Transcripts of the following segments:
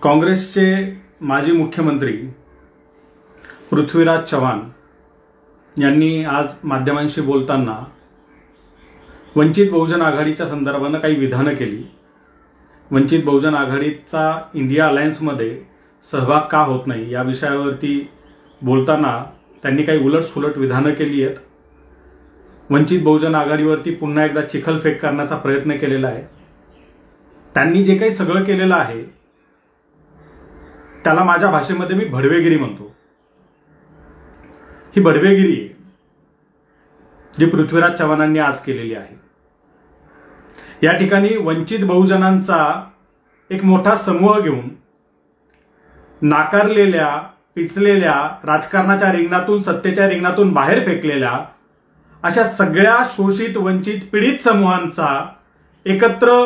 काँग्रेसचे माजी मुख्यमंत्री पृथ्वीराज चव्हाण यांनी आज माध्यमांशी बोलताना वंचित बहुजन आघाडीच्या संदर्भाने काही विधानं केली। वंचित बहुजन आघाडीचा इंडिया अलायन्समध्ये सहभाग का होत नाही या विषयावरती बोलताना त्यांनी काही उलटसुलट विधानं केली आहेत। वंचित बहुजन आघाडीवरती पुन्हा एकदा चिखलफेक करण्याचा प्रयत्न केलेला आहे। त्यांनी जे काही सगळं केलेलं आहे त्याला माझ्या भाषेमध्ये मी भडवेगिरी म्हणतो। ही भडवेगिरी आहे जी पृथ्वीराज चव्हाणांनी आज केलेली आहे। या ठिकाणी वंचित बहुजनांचा एक मोठा समूह घेऊन नाकारलेल्या पिचलेल्या राजकारणाच्या रिंगणातून सत्तेच्या रिंगणातून बाहेर फेकलेल्या अशा सगळ्या शोषित वंचित पीडित समूहांचा एकत्र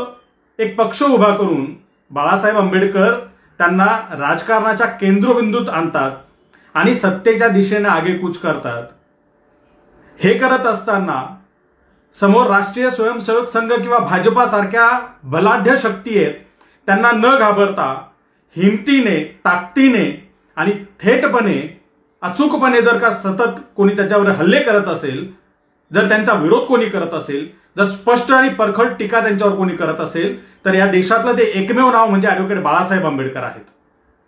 एक पक्ष उभा करून बाळासाहेब आंबेडकर त्यांना राजकारणाच्या केंद्रबिंदूत आणतात आणि सत्तेच्या दिशेने आगेकूच करतात। हे करत असताना समोर राष्ट्रीय स्वयंसेवक संघ किंवा भाजपासारख्या बलाढ्य शक्ती आहेत, त्यांना न घाबरता हिमतीने ताकदीने आणि थेटपणे अचूकपणे जर का सतत कोणी त्याच्यावर हल्ले करत असेल, जर त्यांचा विरोध कोणी करत असेल, जर स्पष्ट आणि परखड टीका त्यांच्यावर कोणी करत असेल तर या देशातलं ते एकमेव नाव म्हणजे ॲडव्होकेट बाळासाहेब आंबेडकर आहेत।